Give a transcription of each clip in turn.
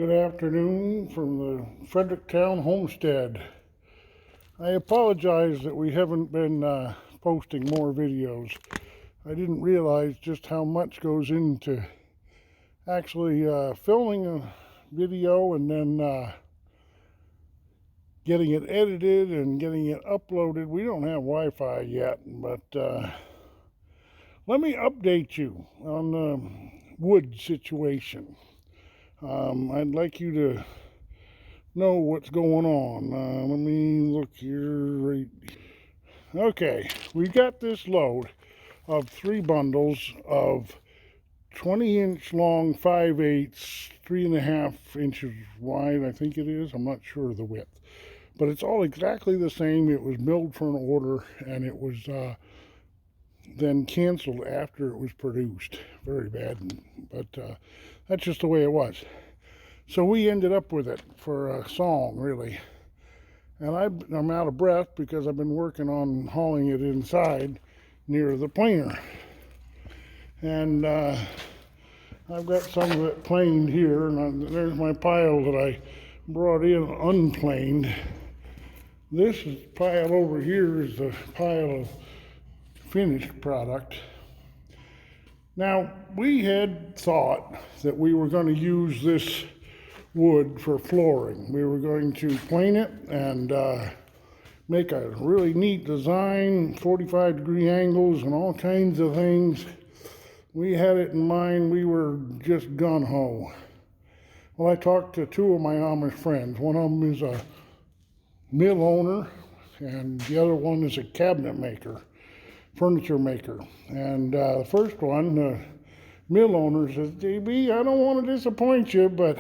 Good afternoon from the Fredericktown homestead. I apologize that we haven't been posting more videos. I didn't realize just how much goes into actually filming a video and then getting it edited and getting it uploaded. We don't have Wi-Fi yet, but let me update you on the wood situation. I'd like you to know what's going on. Let me look here. Right. Okay, we've got this load of 3 bundles of 20-inch long 5/8, 3.5 inches wide, I think it is. I'm not sure of the width, but it's all exactly the same. It was milled for an order, and it was then canceled after it was produced. Very bad, but that's just the way it was. So we ended up with it for a song, really. And I'm out of breath because I've been working on hauling it inside near the planer. And I've got some of it planed here, and there's my pile that I brought in unplaned. This pile over here is the pile of finished product. Now, we had thought that we were going to use this wood for flooring. We were going to plane it and make a really neat design, 45-degree angles and all kinds of things. We had it in mind. We were just gung-ho. Well, I talked to 2 of my Amish friends. One of them is a mill owner, and the other one is a cabinet maker, furniture maker. And the first one, the mill owner, says, "JB, I don't want to disappoint you, but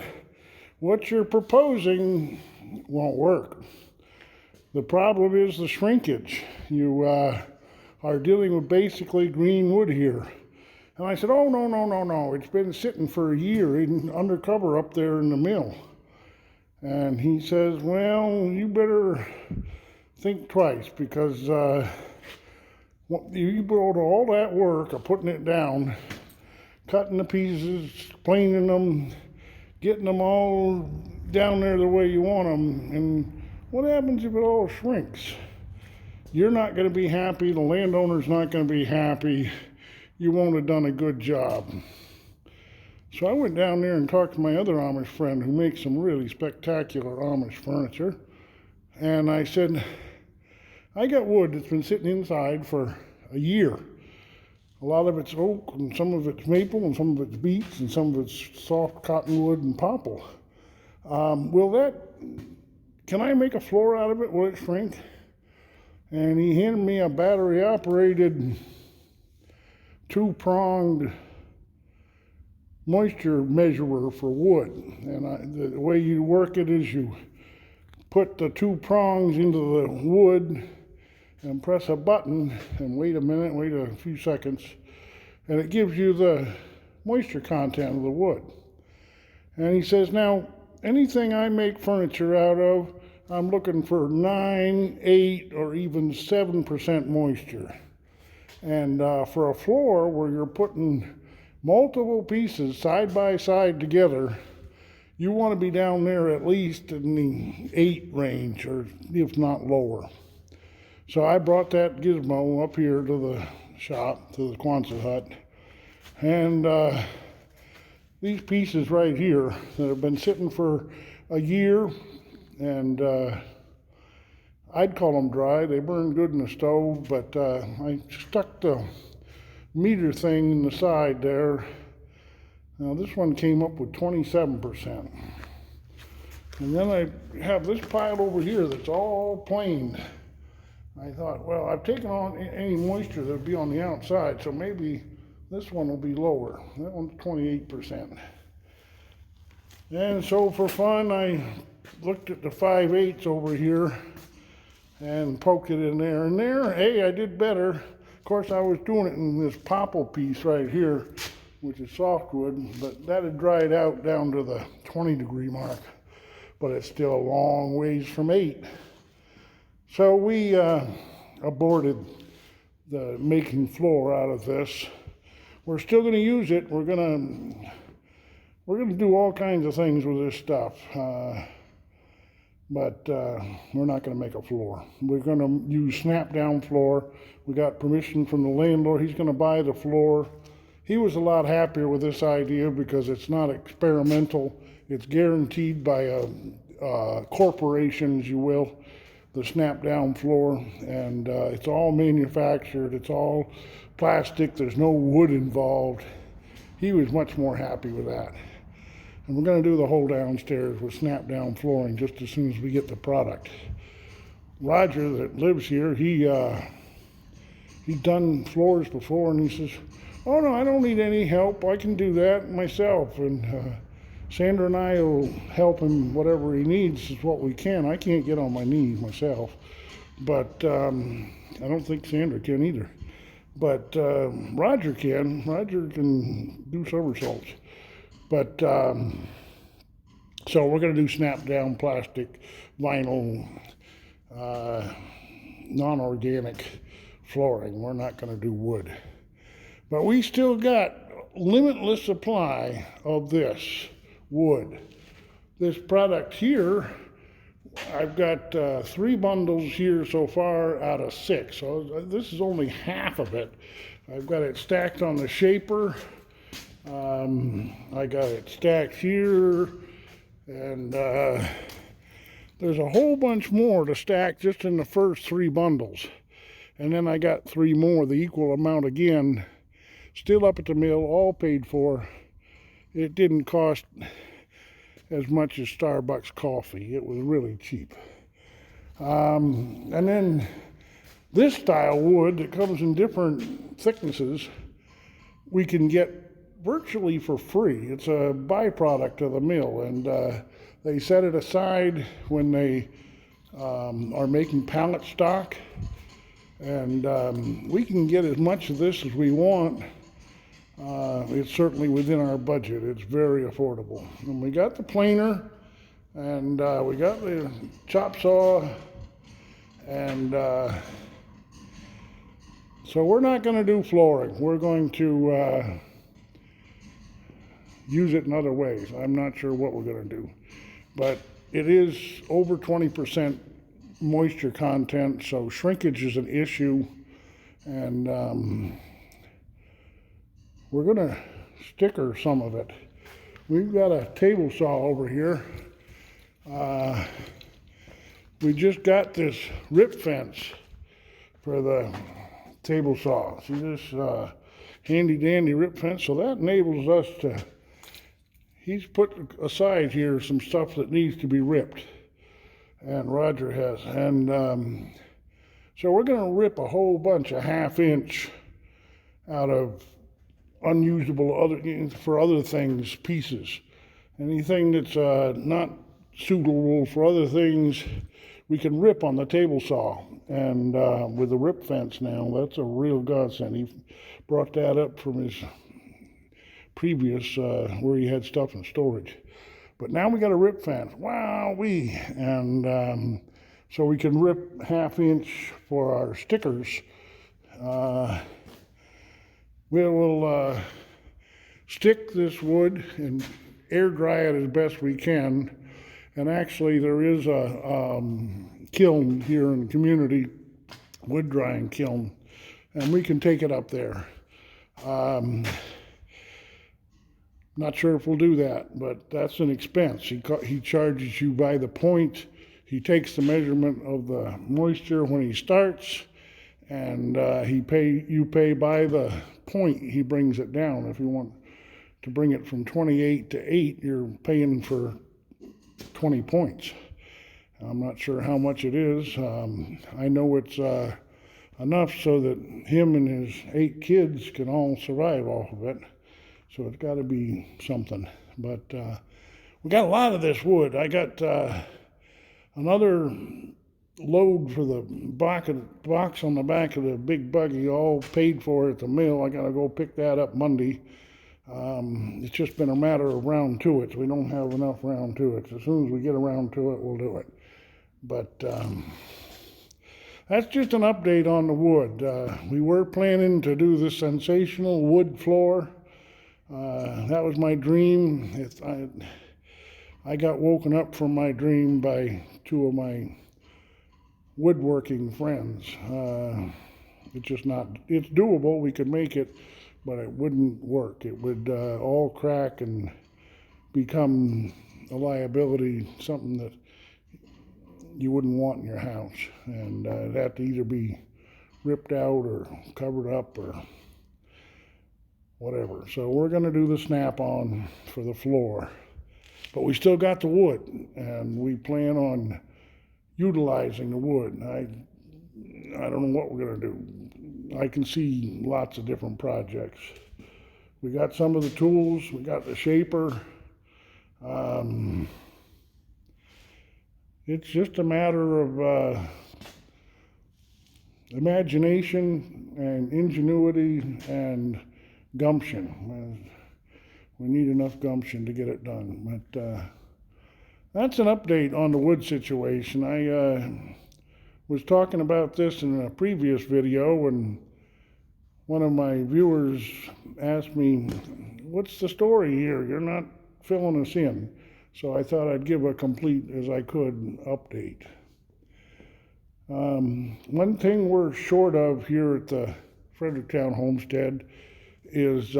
what you're proposing won't work. The problem is the shrinkage. You are dealing with basically green wood here." And I said, "Oh, no. It's been sitting for a year undercover up there in the mill." And he says, "Well, you better think twice, because you put all that work of putting it down, cutting the pieces, planing them, getting them all down there the way you want them, and what happens if it all shrinks? You're not going to be happy. The landowner's not going to be happy. You won't have done a good job." So I went down there and talked to my other Amish friend who makes some really spectacular Amish furniture. And I said, "I got wood that's been sitting inside for a year. A lot of it's oak, and some of it's maple, and some of it's beech, and some of it's soft cottonwood and popple. Can I make a floor out of it? Will it shrink?" And he handed me a battery-operated 2-pronged moisture measurer for wood. And the way you work it is you put the 2 prongs into the wood and press a button and wait a few seconds, and it gives you the moisture content of the wood. And he says, "Now, anything I make furniture out of, I'm looking for 9, 8, or even 7% moisture. And for a floor where you're putting multiple pieces side by side together, you want to be down there at least in the 8 range, or if not lower." So I brought that gizmo up here to the shop, to the Quonset hut, and these pieces right here that have been sitting for a year, and I'd call them dry. They burn good in the stove, but I stuck the meter thing in the side there. Now this one came up with 27%. And then I have this pile over here that's all planed. I thought, well, I've taken on any moisture that would be on the outside, so maybe this one will be lower. That one's 28%. And so for fun, I looked at the 5/8 over here and poked it in there. And there, hey, I did better. Of course, I was doing it in this popple piece right here, which is softwood, but that had dried out down to the 20-degree mark. But it's still a long ways from 8. So we aborted the making floor out of this. We're still going to use it. We're going to we're going to do all kinds of things with this stuff. But we're not going to make a floor. We're going to use snap-down floor. We got permission from the landlord. He's going to buy the floor. He was a lot happier with this idea because it's not experimental. It's guaranteed by a corporation, as you will, the snap-down floor, and it's all manufactured. It's all plastic. There's no wood involved. He was much more happy with that. And we're going to do the whole downstairs with snap-down flooring just as soon as we get the product. Roger, that lives here, he's done floors before, and he says, "Oh no, I don't need any help. I can do that myself." And Sandra and I will help him whatever he needs is what we can. I can't get on my knees myself, but I don't think Sandra can either. But Roger can. Roger can do somersaults. But so we're going to do snap-down plastic, vinyl, non-organic flooring. We're not going to do wood. But we still got limitless supply of this wood. This product here, I've got 3 bundles here so far out of 6. So this is only half of it. I've got it stacked on the shaper. I got it stacked here, and there's a whole bunch more to stack just in the first 3 bundles. And then I got 3 more, the equal amount again, still up at the mill, all paid for. It didn't cost as much as Starbucks coffee. It was really cheap. And then this style wood that comes in different thicknesses, we can get virtually for free. It's a byproduct of the mill, and they set it aside when they are making pallet stock, and we can get as much of this as we want. It's certainly within our budget. It's very affordable. And we got the planer, and we got the chop saw, and so we're not going to do flooring. We're going to use it in other ways. I'm not sure what we're going to do, but it is over 20% moisture content, so shrinkage is an issue, and we're going to sticker some of it. We've got a table saw over here. We just got this rip fence for the table saw. See this handy dandy rip fence? So that enables us to, he's put aside here some stuff that needs to be ripped, and Roger has. And so we're going to rip a whole bunch of 1/2 inch out of unusable for other things pieces. Anything that's not suitable for other things, we can rip on the table saw. And with the rip fence now, that's a real godsend. He brought that up from his previous where he had stuff in storage. But now we got a rip fence. Wow-wee. And so we can rip 1/2 inch for our stickers. We'll stick this wood and air dry it as best we can. And actually there is a kiln here in the community, wood drying kiln, and we can take it up there. Not sure if we'll do that, but that's an expense. He charges you by the point. He takes the measurement of the moisture when he starts, and you pay by the point he brings it down. If you want to bring it from 28 to 8, you're paying for 20 points. I'm not sure how much it is. I know it's enough so that him and his 8 kids can all survive off of it. So it's got to be something. But we got a lot of this wood. I got another load for the box on the back of the big buggy, all paid for at the mill. I got to go pick that up Monday. It's just been a matter of round to it. We don't have enough round to it. As soon as we get around to it, we'll do it. But that's just an update on the wood. We were planning to do the sensational wood floor. That was my dream. I got woken up from my dream by two of my woodworking friends. It's just not, it's doable, we could make it, but it wouldn't work. It would all crack and become a liability, something that you wouldn't want in your house. And it'd have to either be ripped out or covered up or whatever. So we're going to do the snap-on for the floor. But we still got the wood, and we plan on utilizing the wood. I don't know what we're going to do. I can see lots of different projects. We got some of the tools. We got the shaper. It's just a matter of imagination and ingenuity and gumption. We need enough gumption to get it done. But that's an update on the wood situation. I was talking about this in a previous video, and one of my viewers asked me, what's the story here? You're not filling us in. So I thought I'd give a complete as I could update. One thing we're short of here at the Fredericktown Homestead is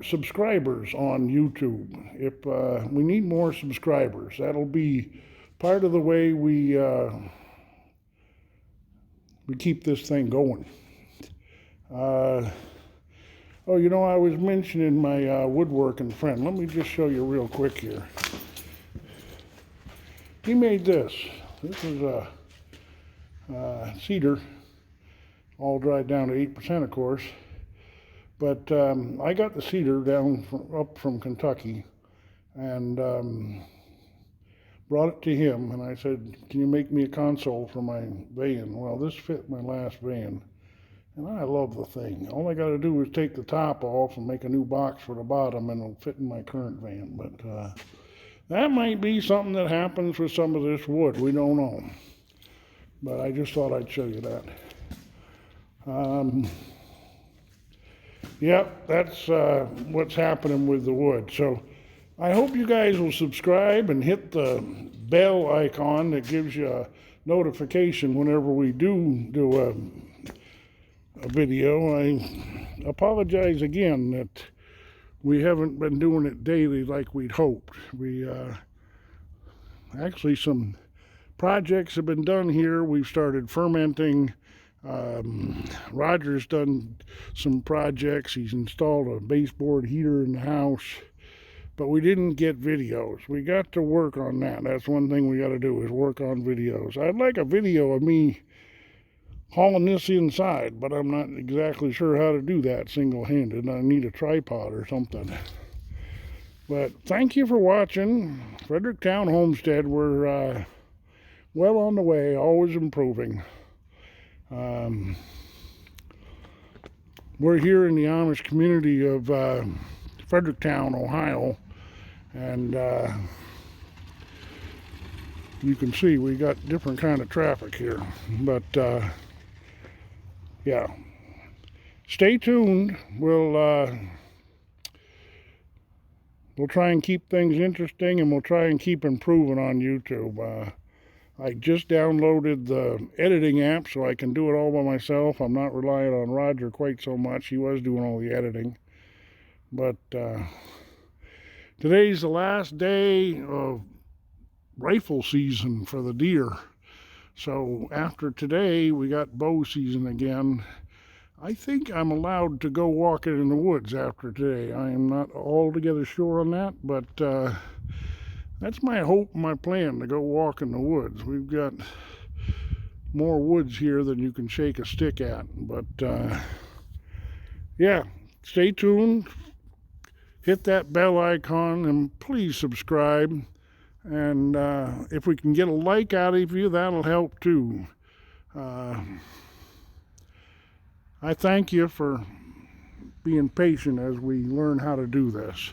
subscribers on YouTube. If we need more subscribers, that'll be part of the way we keep this thing going. Oh, you know, I was mentioning my woodworking friend. Let me just show you real quick here. He made this. This is a cedar, all dried down to 8%, of course. But I got the cedar up from Kentucky and brought it to him. And I said, can you make me a console for my van? Well, this fit my last van. And I love the thing. All I got to do is take the top off and make a new box for the bottom, and it'll fit in my current van. But that might be something that happens with some of this wood. We don't know. But I just thought I'd show you that. Yep, that's what's happening with the wood. So I hope you guys will subscribe and hit the bell icon that gives you a notification whenever we do a video. I apologize again that we haven't been doing it daily like we'd hoped. We actually, some projects have been done here. We've started fermenting. Roger's done some projects. He's installed a baseboard heater in the house, but we didn't get videos. We got to work on that. That's one thing we got to do, is work on videos. I'd like a video of me hauling this inside, but I'm not exactly sure how to do that single-handed. I need a tripod or something. But thank you for watching Fredericktown Homestead. We're well on the way, always improving. We're here in the Amish community of Fredericktown, Ohio, and you can see we got different kind of traffic here. But yeah, stay tuned. We'll try and keep things interesting, and we'll try and keep improving on YouTube. I just downloaded the editing app so I can do it all by myself. I'm not relying on Roger quite so much. He was doing all the editing. But today's the last day of rifle season for the deer. So after today, we got bow season again. I think I'm allowed to go walking in the woods after today. I am not altogether sure on that, but that's my hope and my plan, to go walk in the woods. We've got more woods here than you can shake a stick at. But yeah, stay tuned. Hit that bell icon and please subscribe. And if we can get a like out of you, that'll help too. I thank you for being patient as we learn how to do this.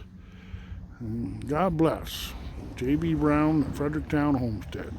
And God bless. J.B. Brown, Fredericktown Homestead.